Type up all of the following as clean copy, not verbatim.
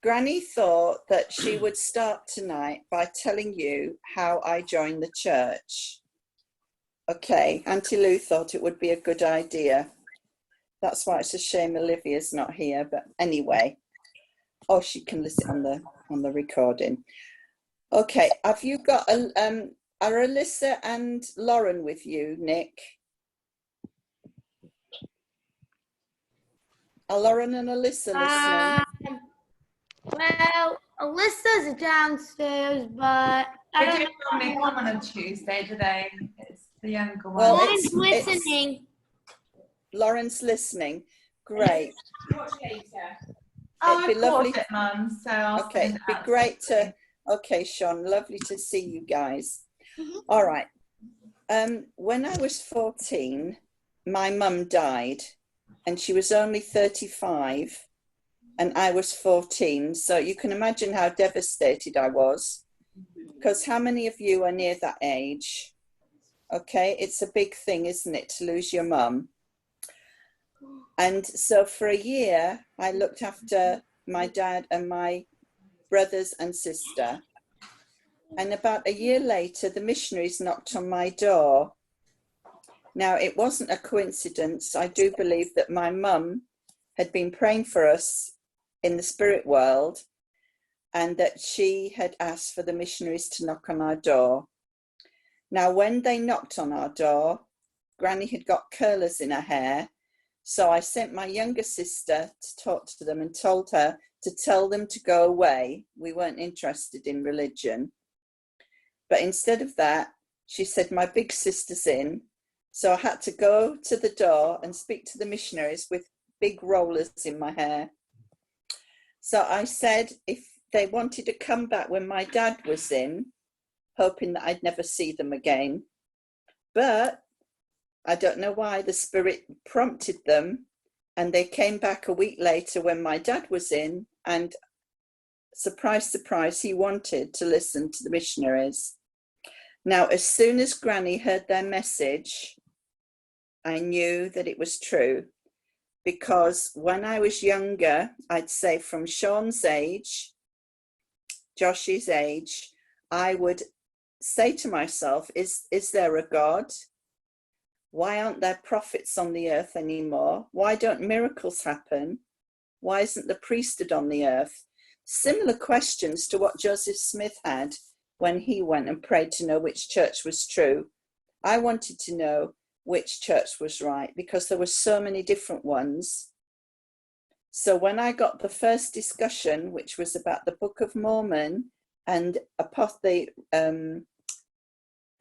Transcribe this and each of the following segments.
Granny thought that she would start tonight by telling you how I joined the church. Okay, Auntie Lou thought it would be a good idea. That's why it's a shame Olivia's not here, but anyway. Oh, she can listen on the recording. Okay, have you got are Alyssa and Lauren with you, Nick? Are Lauren and Alyssa listening? Well, Alyssa's downstairs, but I don't know. They come on a Tuesday, do they? It's the younger one. Well, Lauren's listening. Lauren's listening. Great. Watch later. It'd be lovely. It, Mum, so I'll okay, it'd be great to. Okay, Sean, lovely to see you guys. All right. When I was 14, my mum died, and she was only 35, and I was 14. So you can imagine how devastated I was, because how many of you are near that age? Okay, it's a big thing, isn't it, to lose your mum? And so for a year, I looked after my dad and my brothers and sister. And about a year later, the missionaries knocked on my door. Now, it wasn't a coincidence. I do believe that my mum had been praying for us in the spirit world, and that she had asked for the missionaries to knock on our door. Now, when they knocked on our door, Granny had got curlers in her hair. So I sent my younger sister to talk to them and told her to tell them to go away. We weren't interested in religion. But instead of that, she said, my big sister's in. So I had to go to the door and speak to the missionaries with big rollers in my hair. So I said if they wanted to come back when my dad was in, hoping that I'd never see them again. But I don't know why the spirit prompted them, and they came back a week later when my dad was in, and surprise, surprise, he wanted to listen to the missionaries. Now, as soon as Granny heard their message, I knew that it was true, because when I was younger, I'd say from Sean's age, Josh's age, I would say to myself, is there a God? Why aren't there prophets on the earth anymore? Why don't miracles happen? Why isn't the priesthood on the earth? Similar questions to what Joseph Smith had when he went and prayed to know which church was true. I wanted to know which church was right, because there were so many different ones. So when I got the first discussion, which was about the Book of Mormon and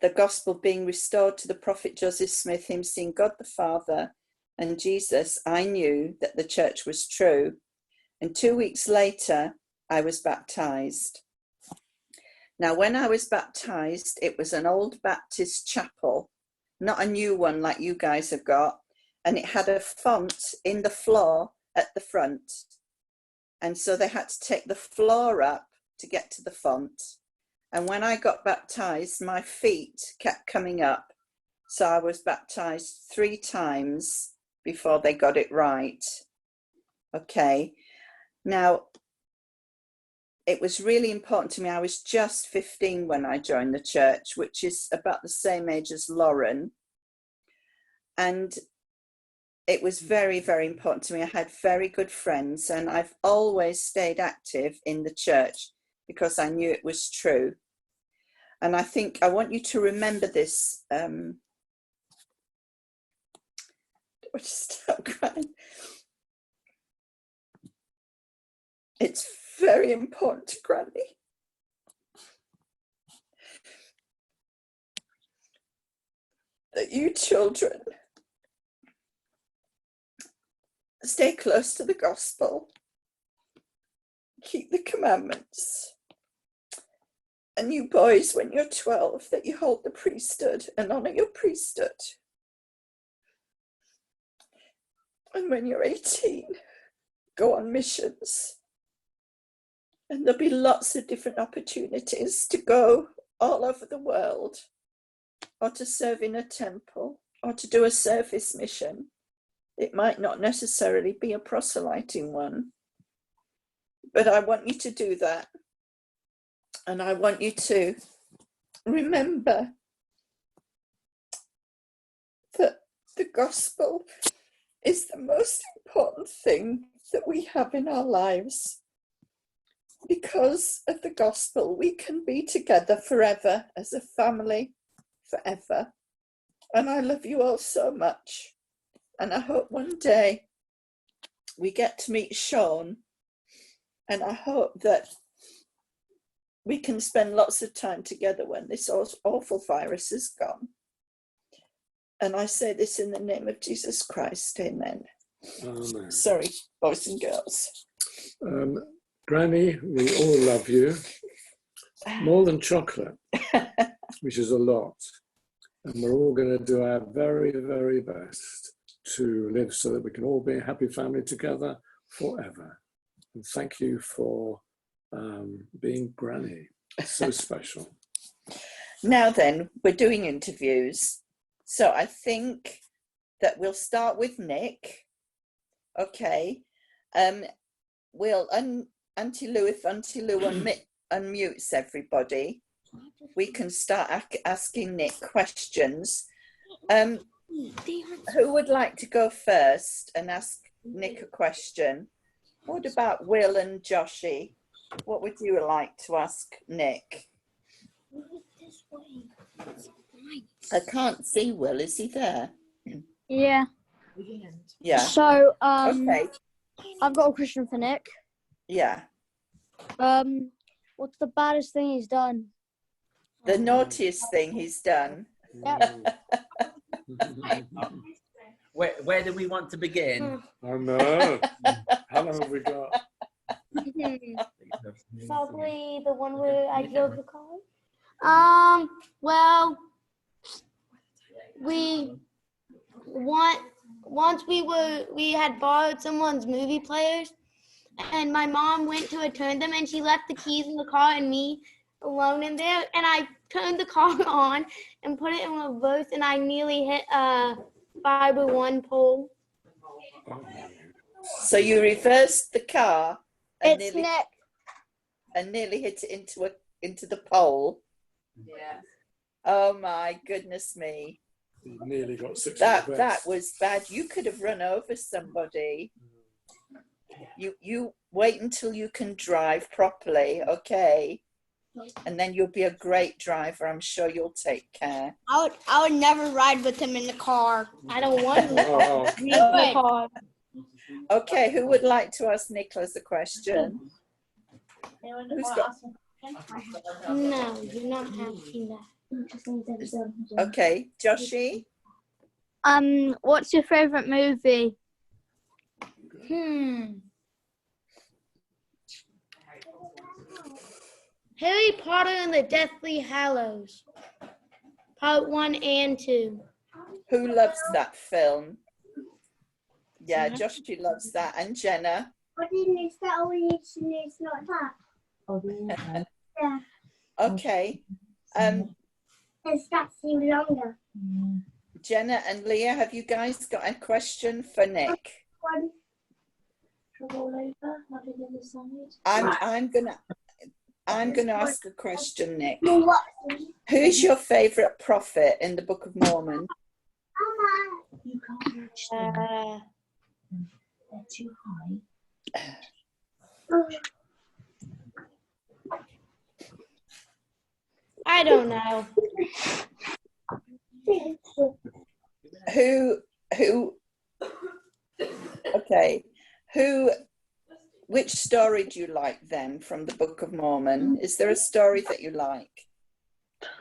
the gospel being restored to the prophet Joseph Smith, him seeing God the Father and Jesus, I knew that the church was true. And 2 weeks later, I was baptized. Now, when I was baptized, it was an old Baptist chapel, not a new one like you guys have got. And it had a font in the floor at the front. And so they had to take the floor up to get to the font. And when I got baptized, my feet kept coming up. So I was baptized 3 times before they got it right. Okay. Now, it was really important to me. I was just 15 when I joined the church, which is about the same age as Lauren. And it was very, very important to me. I had very good friends, and I've always stayed active in the church because I knew it was true. And I think I want you to remember this. Stop crying. It's very important to Granny. That you children stay close to the gospel, keep the commandments, and you boys, when you're 12, that you hold the priesthood and honor your priesthood. And when you're 18, go on missions. And there'll be lots of different opportunities to go all over the world, or to serve in a temple, or to do a service mission. It might not necessarily be a proselyting one. But I want you to do that. And I want you to remember that the gospel is the most important thing that we have in our lives. Because of the gospel, we can be together forever as a family, forever. And I love you all so much. And I hope one day we get to meet Sean. And I hope that we can spend lots of time together when this awful virus is gone. And I say this in the name of Jesus Christ. Amen. Amen. Sorry, boys and girls. Granny, we all love you more than chocolate, which is a lot. And we're all going to do our very, very best to live so that we can all be a happy family together forever. And thank you for being Granny. So special. Now then, we're doing interviews. So I think that we'll start with Nick. Okay. We'll Auntie Lou, if Auntie Lou unmutes everybody, we can start asking Nick questions. Who would like to go first and ask Nick a question? What about Will and Joshy? What would you like to ask Nick? I can't see Will. Is he there? Yeah. Yeah. So, Okay. I've got a question for Nick. Yeah. What's the baddest thing he's done? The naughtiest thing he's done. Where do we want to begin? I know. How long have we got? Probably the one where I drove the car. Well, once we had borrowed someone's movie players, and my mom went to return them, and she left the keys in the car and me alone in there, and I turned the car on and put it in reverse, and I nearly hit a fiber one pole. So you reversed the car and It's Nick. nearly hit it into the pole. Yeah. Oh my goodness me. You nearly got 6 That was bad. You could have run over somebody. You wait until you can drive properly, okay? And then you'll be a great driver. I'm sure you'll take care. I would never ride with him in the car. I don't want to Oh, be in the car. Okay, who would like to ask Nicholas a question? Who's got? No, you're not asking that. Okay, Joshy? What's your favorite movie? Harry Potter and the Deathly Hallows, Part 1 and 2. Who loves that film? Yeah, Joshy loves that. And Jenna? Is that all we need to know? It's not that. Yeah. Okay. It's that seem longer. Jenna and Leah, have you guys got a question for Nick? One. I'm gonna ask a question, Nick. What? Who's your favorite prophet in the Book of Mormon? You can't reach them. They're too high. I don't know. Which story do you like then from the Book of Mormon? Is there a story that you like?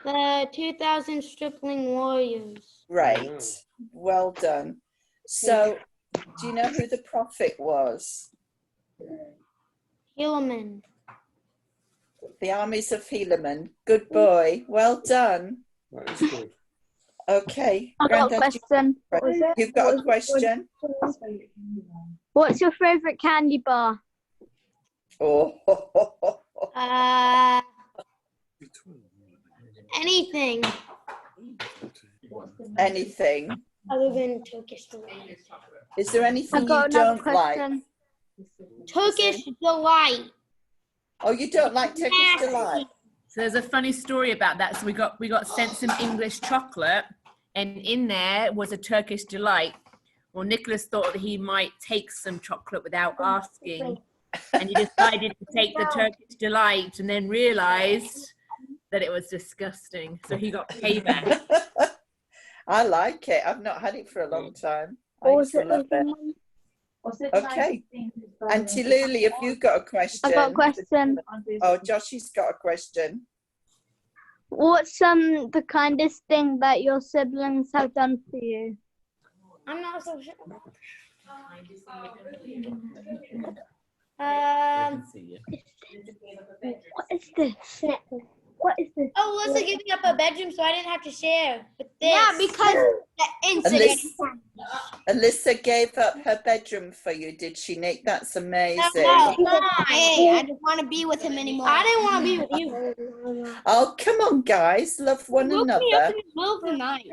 The 2,000 Stripling Warriors. Right, well done. So, do you know who the prophet was? Helaman. The armies of Helaman. Good boy, well done. that is good. Okay, I've got a Grandad, question. you've got a question? What's your favorite candy bar? Oh, Anything anything. other than Turkish Delight. Is there anything I've you got another don't like? question. Turkish Delight. Oh, you don't like Turkish Delight? So there's a funny story about that. So we got sent some English chocolate, and in there was a Turkish Delight. Well, Nicholas thought that he might take some chocolate without asking, and he decided to take the Turkish Delight, and then realised that it was disgusting. So he got payback. I like it. I've not had it for a long time. I used to love it. Okay. Auntie Lily, have you got a question? I got a question. Oh, Joshy's got a question. What's the kindest thing that your siblings have done for you? I'm not so sure. What is this? What is this? Oh, Alyssa gave me up a bedroom so I didn't have to share. But this. Yeah, because the incident. Alyssa gave up her bedroom for you, did she, Nick? That's amazing. No, hey, I didn't want to be with him anymore. I didn't want to be with you. Oh, come on, guys. Love one Woke me up another. in the middle of the night.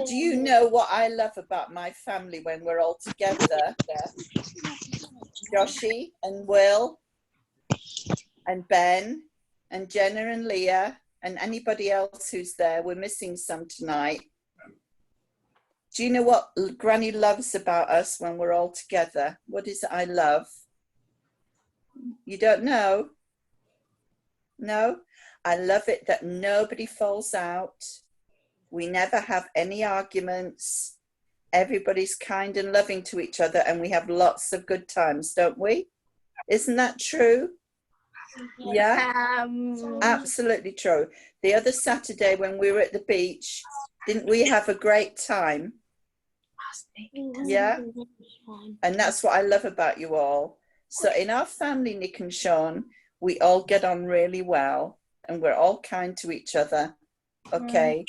Do you know what I love about my family when we're all together? Joshy and Will and Ben and Jenna and Leah and anybody else who's there. We're missing some tonight. Do you know what Granny loves about us when we're all together? What is it I love? You don't know? No? I love it that nobody falls out. We never have any arguments. Everybody's kind and loving to each other, and we have lots of good times, don't we? Isn't that true? Yeah, absolutely true. The other Saturday when we were at the beach, didn't we have a great time? Yeah, and that's what I love about you all. So in our family, Nick and Sean, we all get on really well, and we're all kind to each other. Okay.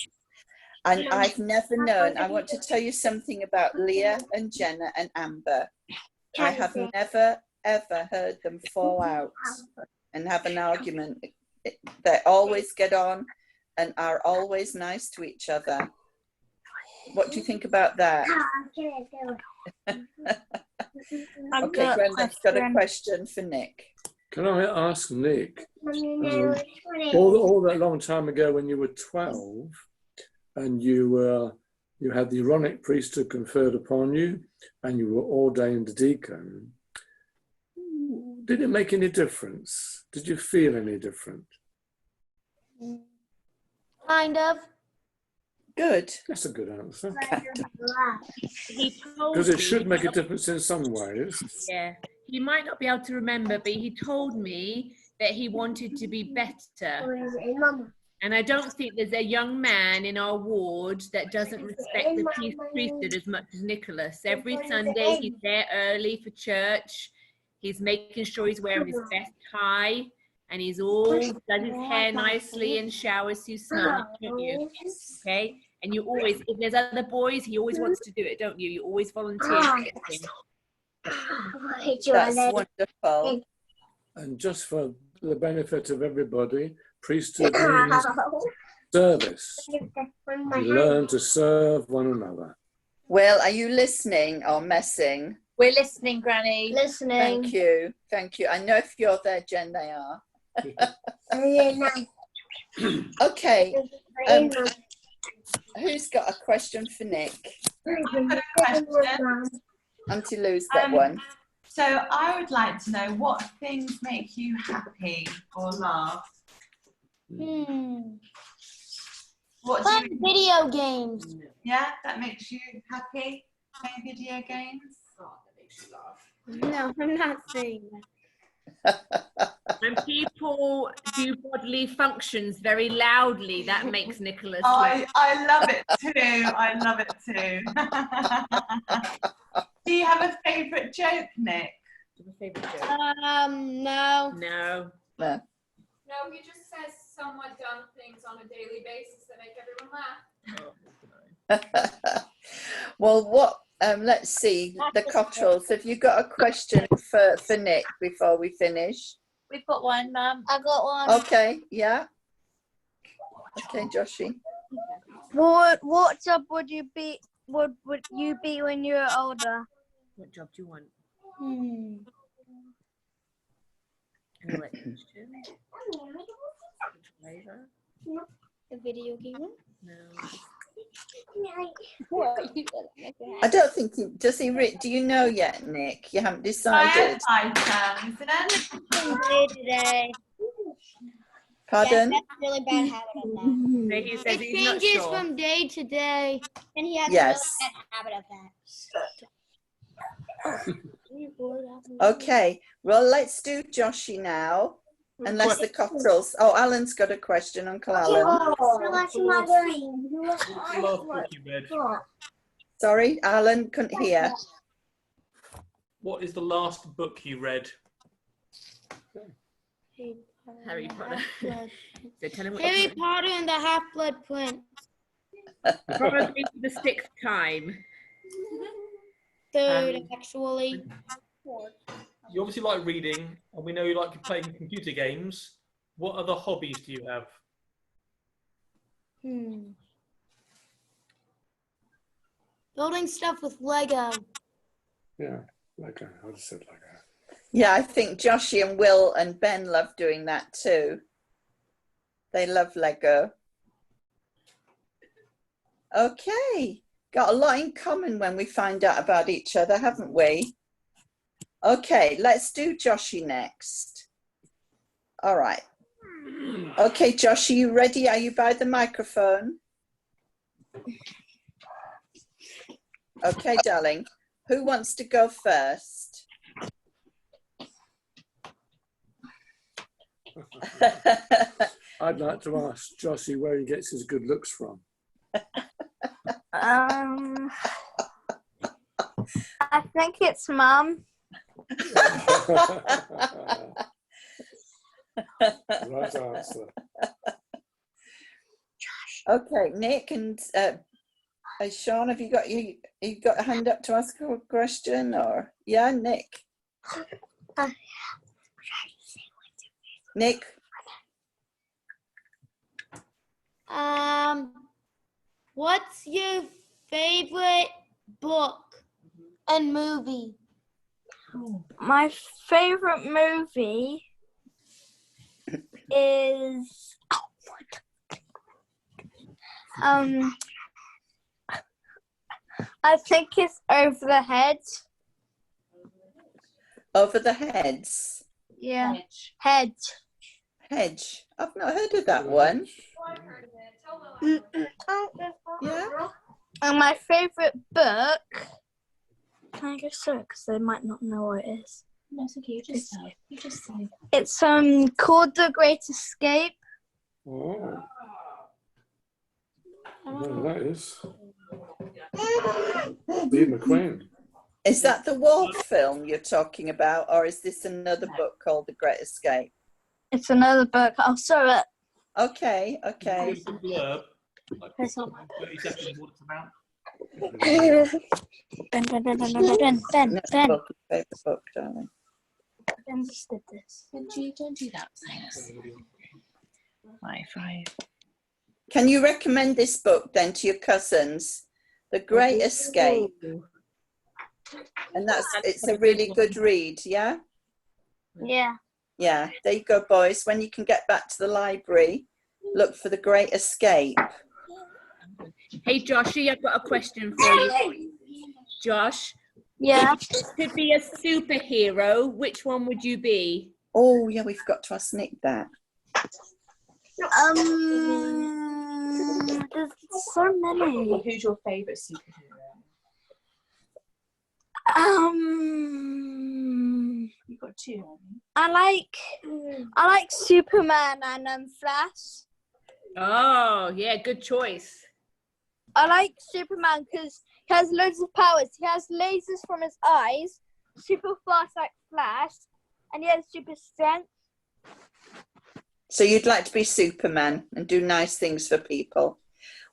And I've never known, I want to tell you something about Leah and Jenna and Amber. I have never, ever heard them fall out and have an argument. They always get on and are always nice to each other. What do you think about that? Okay, Brenda's got a question for Nick. Can I ask Nick, all that long time ago when you were 12, and you had the Aaronic priesthood conferred upon you, and you were ordained deacon, did it make any difference? Did you feel any different? Kind of. Good. That's a good answer. He told Because it me- should make a difference in some ways. Yeah, he might not be able to remember, but he told me that he wanted to be better. And I don't think there's a young man in our ward that doesn't respect the priesthood as much as Nicholas. Every Sunday he's there early for church. He's making sure he's wearing his best tie, and he's all does his hair nicely and showers you smell, don't you? Okay, and you always, if there's other boys, he always wants to do it, don't you? You always volunteer to get him. That's wonderful. And just for the benefit of everybody, priesthood means service. You learn to serve one another. Well, are you listening or messing? We're listening, Granny. Listening. Thank you. Thank you. I know if you're there, Jen, they are. Okay. Who's got a question for Nick? Auntie Lou's got one. So I would like to know what things make you happy or laugh. What do Playing you, video games. yeah, that makes you happy? Playing video games? No, I'm not saying that. When people do bodily functions very loudly, that makes Nicholas Oh, laugh. I love it too. I love it too. Do you have a favourite joke, Nick? No. No. No. No, he just says somewhat dumb things on a daily basis that make everyone laugh. Well, what? Let's see. The Cottrells. Have you got a question for Nick before we finish? We've got one, Mum. I got one. Okay. Yeah. Okay, Joshy. What job would you be when you're older? What job do you want? The video game? No. I don't think he does. Do you know yet, Nick? You haven't decided. Firefighter, isn't it? Today. Pardon? Yeah, that's a really bad habit of that. So he says It he's not changes sure. from day to day. And he has Yes. a really bad habit of that. Okay. Well, let's do Joshy now. Unless the Cottrells. Oh, Alan's got a question, Uncle Alan. Sorry, Alan, couldn't hear. What is the last book you read? Harry Potter. So tell him what Harry Potter and the Half-Blood Prince. Probably for the 6th time. Third, actually. You obviously like reading, and we know you like playing computer games. What other hobbies do you have? Building stuff with Lego. Yeah, Lego. I just said Lego. Yeah, I think Joshy and Will and Ben love doing that too. They love Lego. Okay. Got a lot in common when we find out about each other, haven't we? Okay, let's do Joshy next. All right. Okay, Josh, are you ready? Are you by the microphone? Okay, darling. Who wants to go first? I'd like to ask Joshy where he gets his good looks from. I think it's Mum. Right answer. Okay, Nick and Sean, have you got a hand up to ask a question? Or yeah, Nick. Nick. What's your favorite book and movie? My favorite movie is I think it's Over the Hedge. Over the Heads. Yeah. Hedge. Hedge. I've not heard of that one. Yeah. And my favorite book. Can I just say it because they might not know what it is? No, it's okay. You just say. It's called The Great Escape. Oh. No, that is. Steve McQueen. Is that the Wolf film you're talking about, or is this another book called The Great Escape? It's another book. I'll show it. Okay, okay. Give us a blurb, like 30 seconds what it's about. Ben. Favorite book, darling. Ben just did this. Don't do that. Thanks. My 5. Can you recommend this book then to your cousins? The Great Escape. And it's a really good read, yeah? Yeah. Yeah, there you go, boys. When you can get back to the library, look for The Great Escape. Hey, Joshy, I've got a question for you. Josh? Yeah? If you could be a superhero, which one would you be? Oh, yeah, we've got to ask Nick that. There's so many. Who's your favourite superhero? You've got 2, haven't you? I like Superman and Flash. Oh, yeah, good choice. I like Superman because he has loads of powers. He has lasers from his eyes, super fast like Flash, and he has super strength. So you'd like to be Superman and do nice things for people.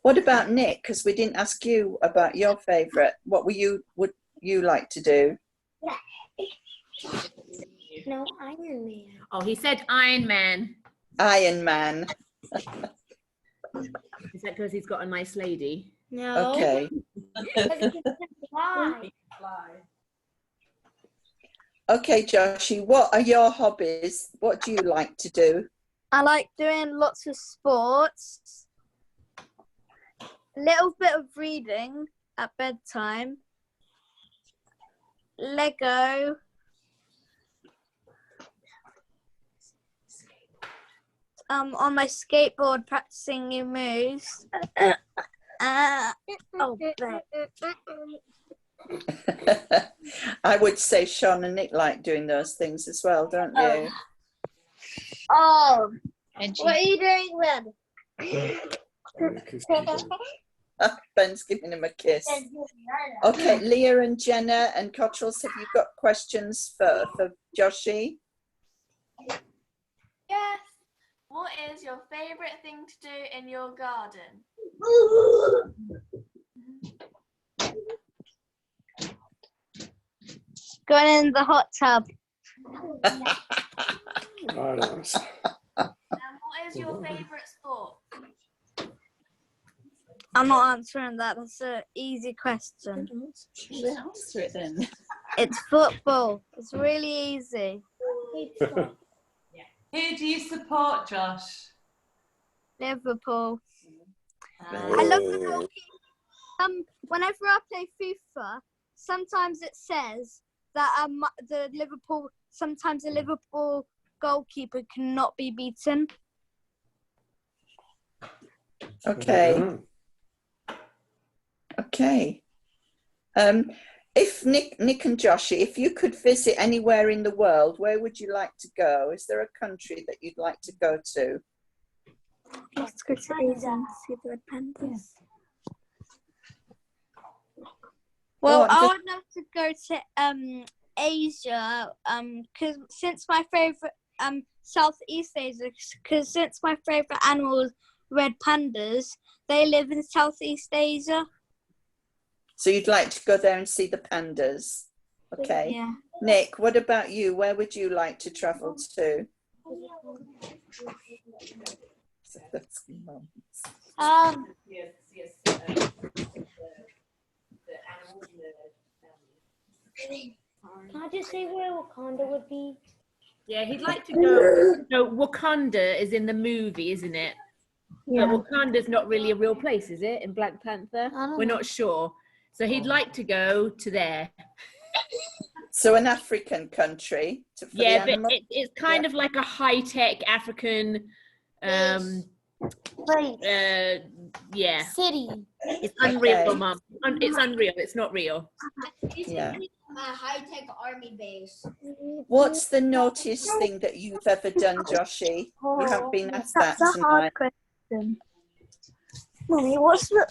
What about Nick? Because we didn't ask you about your favourite. What would you like to do? No, Iron Man. Oh, he said Iron Man. Iron Man. Is that because he's got a nice lady? No. Okay. Why? Okay, Joshie, what are your hobbies? What do you like to do? I like doing lots of sports, a little bit of reading at bedtime, Lego, on my skateboard practicing new moves. I would say Sean and Nick like doing those things as well, don't you? Oh, And what are you doing then? Ben's giving him a kiss. Okay, Leah and Jenna and Cottrells, have you got questions for Joshie? Yes. What is your favourite thing to do in your garden? Going in the hot tub. Right, nice. And what is your favourite sport? I'm not answering that. That's an easy question. Answer it then. It's football. It's really easy. Who do you support, Josh? Liverpool. I love the goalkeeper. Whenever I play FIFA, sometimes it says that the Liverpool goalkeeper cannot be beaten. Okay. Okay. If Nick and Joshie, if you could visit anywhere in the world, where would you like to go? Is there a country that you'd like to go to? Let's go to Asia and see the red pandas. Well, I would love to go to Asia, because since my favorite Southeast Asia, because since my favorite animal is red pandas, they live in Southeast Asia. So you'd like to go there and see the pandas? Okay. Yeah. Nick, what about you? Where would you like to travel to? Can I just say where Wakanda would be? Yeah, he'd like to go. No, Wakanda is in the movie, isn't it? Yeah. But Wakanda's not really a real place, is it? In Black Panther, we're not sure. So he'd like to go to there. So an African country. Yeah, but it's kind of like a high-tech African. Yeah. City. It's unreal, Mum. It's unreal. It's not real. Yeah. A high-tech army base. What's the naughtiest thing that you've ever done, Joshie? You have been asked that That's a hard tonight. question. Mummy, what's the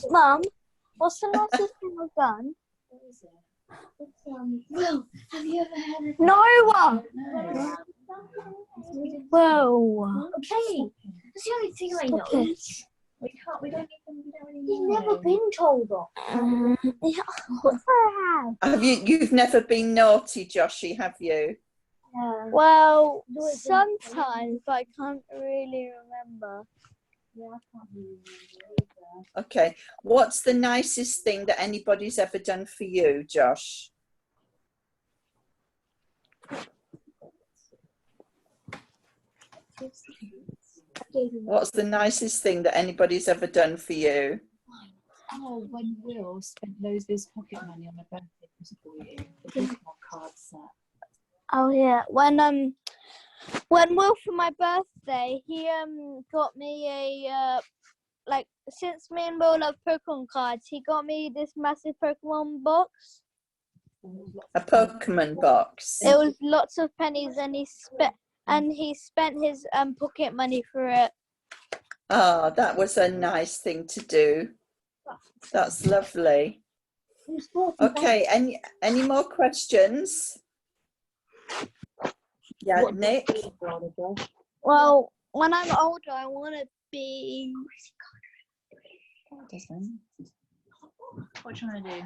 nicest thing I've done? Well, have you ever had a... No! No. Whoa. Okay. That's the only thing I know. Okay. We don't You've never been told that. Yeah, of course I have. You've never been naughty, Joshie, have you? Well, sometimes, but I can't really remember. Yeah, I can't really remember. Okay. What's the nicest thing that anybody's ever done for you, Josh? What's the nicest thing that anybody's ever done for you? Oh, when Will spent loads of his pocket money on a birthday present for you, the Pokemon card set. Oh yeah, when Will for my birthday, he got me a since me and Will love Pokemon cards, he got me this massive Pokemon box. A Pokemon box. It was lots of pennies, and he spent his pocket money for it. Oh, that was a nice thing to do. That's lovely. Okay, any more questions? Yeah, Nick? Well, when I'm older, I want to be... What do you want to do?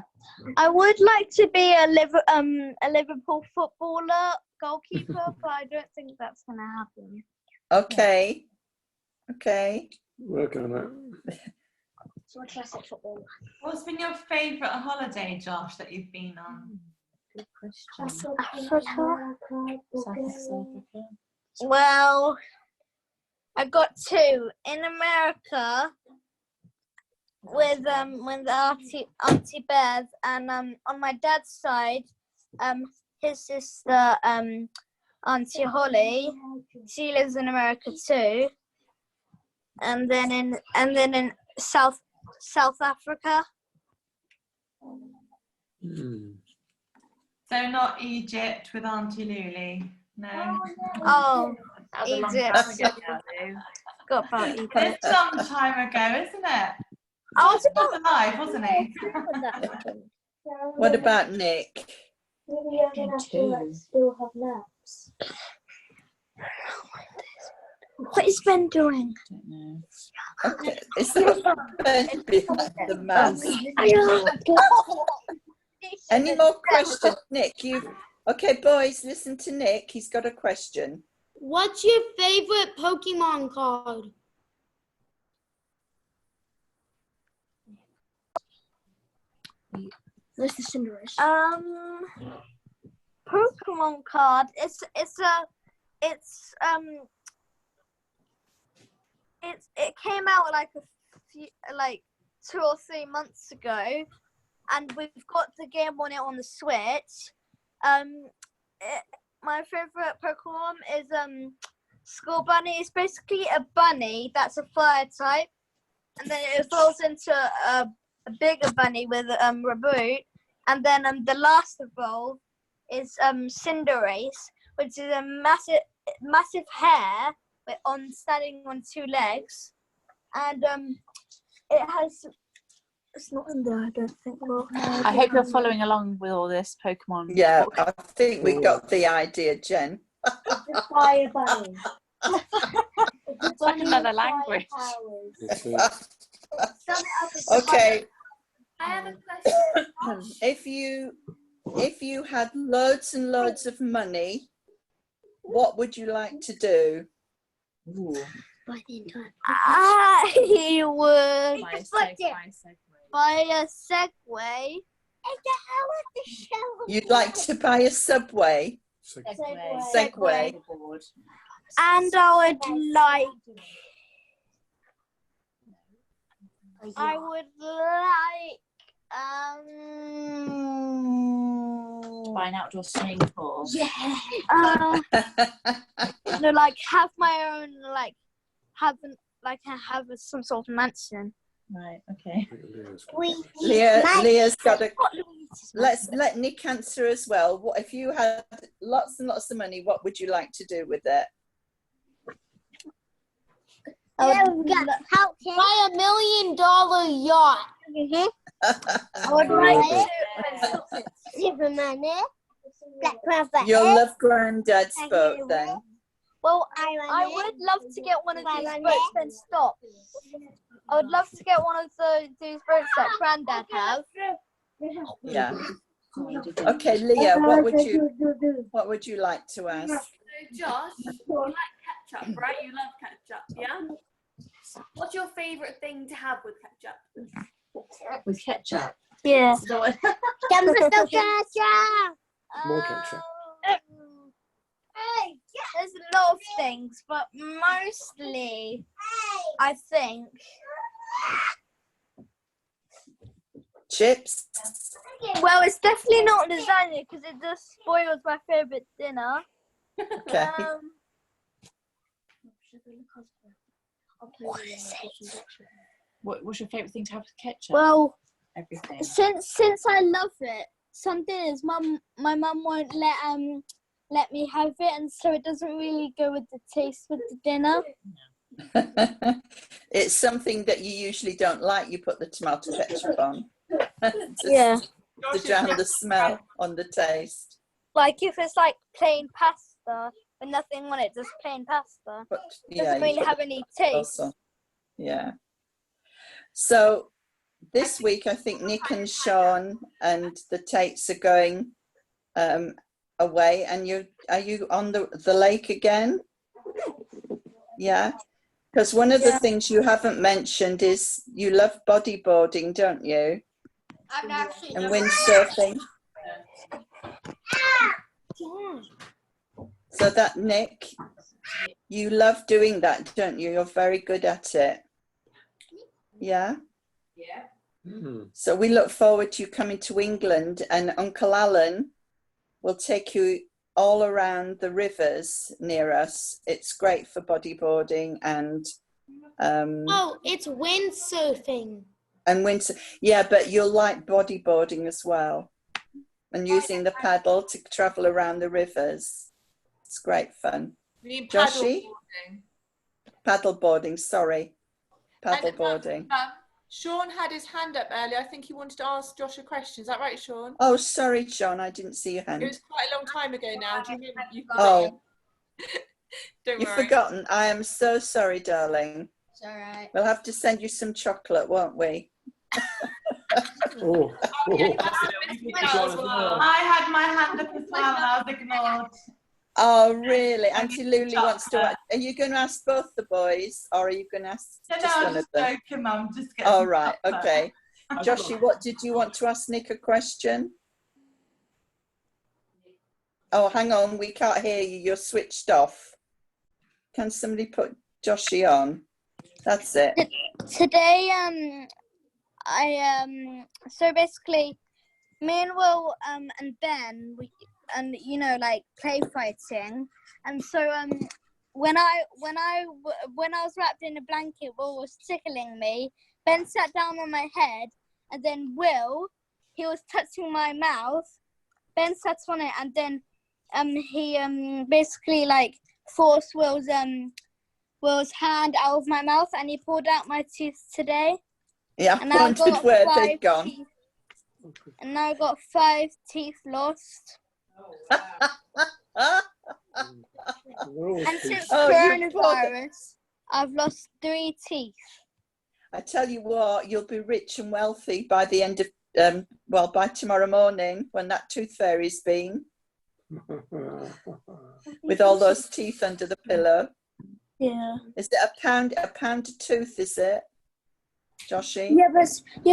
I would like to be a Liverpool footballer, goalkeeper, but I don't think that's going to happen. Okay. Okay. Work on it. So classic football. What's been your favourite holiday, Josh, that you've been on? Good question. Africa. South Africa. Well, I got two in America with Auntie Bev, and on my dad's side, his sister Auntie Holly. She lives in America too, and then in South Africa. So not Egypt with Auntie Luli. No. Oh, That was a long Egypt. time ago now, Lou. Forgot about Egypt. It's a long time ago, isn't it? I was He was alive, wasn't he? What about Nick? Maybe you're gonna have to like, still have naps. What is Ben doing? I don't know. Okay. Is that Ben behind the mask? Any more questions, Nick? Okay, boys, listen to Nick. He's got a question. What's your favorite Pokemon card? Where's the Cinderace? Pokemon card. It came out like a few, like 2 or 3 months ago, and we've got the game on it on the Switch. My favorite Pokemon is Skull Bunny. It's basically a bunny that's a fire type, and then it evolves into a bigger bunny with Reboot, and then the last evolve is Cinderace, which is a massive hare standing on 2 legs, and it has. It's not in there, I don't think. Well, I hope you're following along with all this Pokemon. Yeah, I think we got the idea, Jen. It's a fire bunny. It's like another language. Okay. I have a question. If you had loads and loads of money, what would you like to do? I would Buy buy a a Segway. You'd like to buy a Subway? Segway. And I would like buy an outdoor swimming pool. Yeah. No, like have my own, like have some sort of mansion. Right. Okay. Leah's got a. Let Nick answer as well. What if you had lots and lots of money? What would you like to do with it? Buy $1 million yacht. I would like to. You'll love Granddad's boat then. Well, I would love to get one of these boats. Then stop. I would love to get one of these boats that Granddad have. Yeah. Okay, Leah, what would you like to ask? So Josh, you like ketchup, right? You love ketchup, yeah? What's your favourite thing to have with ketchup? With ketchup. Yeah. More ketchup. There's a lot of things, but mostly, I think. Chips? Well, it's definitely not lasagna because it just spoils my favourite dinner. Okay. What's your favourite thing to have with ketchup? Well, everything. Since I love it, some dinners my mum won't let me have it, and so it doesn't really go with the taste with the dinner. It's something that you usually don't like. You put the tomato ketchup on. Yeah. To drown the smell on the taste. Like if it's like plain pasta with nothing on it, just plain pasta. But, doesn't really have any taste. Also. Yeah. So this week, I think Nick and Sean and the Tates are going away, and are you on the lake again? Yeah. Because one of the things you haven't mentioned is you love bodyboarding, don't you? I've never seen And windsurfing. So that, Nick, you love doing that, don't you? You're very good at it. Yeah? Yeah. So we look forward to you coming to England, and Uncle Alan will take you all around the rivers near us. It's great for bodyboarding and Oh, it's windsurfing. and winter. Yeah, but you'll like bodyboarding as well, and using the paddle to travel around the rivers. It's great fun. We need Joshy? paddle boarding. Paddleboarding, sorry. And, Paddleboarding. Sean had his hand up earlier. I think he wanted to ask Josh a question. Is that right, Sean? Oh, sorry, Sean, I didn't see your It hand. was quite a long time ago now. Do you remember? You've Oh, Don't you've worry. forgotten. I am so sorry, darling. It's all right. We'll have to send you some chocolate, won't we? Oh, I had my hand up as well and I was ignored. Oh, really? Auntie Lulu wants to. Are you going to ask both the boys, or are you going to ask No, just I'm one of just them? joking, Mum. Just get All some right. chocolate. Okay. Joshy, what did you want to ask Nick a question? Oh, hang on. We can't hear you. You're switched off. Can somebody put Joshy on? That's it. Today, so basically, me and Will, and Ben, you know, like play fighting, and so when I was wrapped in a blanket, Will was tickling me. Ben sat down on my head, and then Will, he was touching my mouth. Ben sat on it, and then he basically like forced Will's hand out of my mouth, and he pulled out my teeth today. Yeah, And now I've wondered got where 5 they'd gone. teeth. And now I've got 5 teeth lost. And since Oh, you poor coronavirus, I've lost 3 teeth. I tell you what, you'll be rich and wealthy by the end of, well, by tomorrow morning when that tooth fairy's been, with all those teeth under the pillow. Yeah. Is it a pound a tooth, is it, Joshy? Yeah,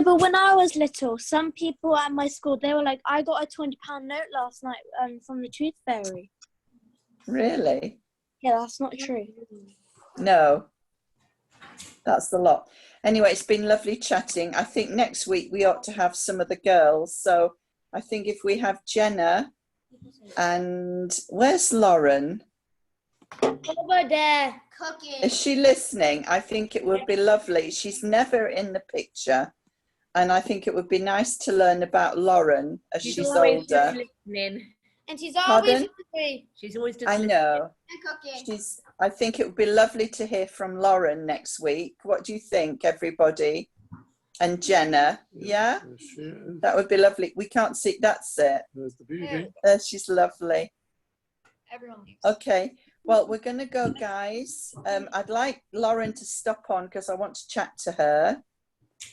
but when I was little, some people at my school, they were like, I got a £20 note last night from the tooth fairy. Really? Yeah, that's not true. No, that's a lot. Anyway, it's been lovely chatting. I think next week we ought to have some of the girls. So I think if we have Jenna and where's Lauren? Over there. Cooking. Is she listening? I think it would be lovely. She's never in the picture. And I think it would be nice to learn about Lauren as she's always just older. listening. And she's always Pardon? free. She's always just I listening. know. And cooking. I think it would be lovely to hear from Lauren next week. What do you think, everybody? And Jenna, yeah? That would be lovely. We can't see, that's it. There's the beauty. She's lovely. Everyone leaves. Okay, well, we're going to go, guys. I'd like Lauren to stop on because I want to chat to her.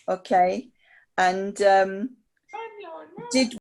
Okay, and did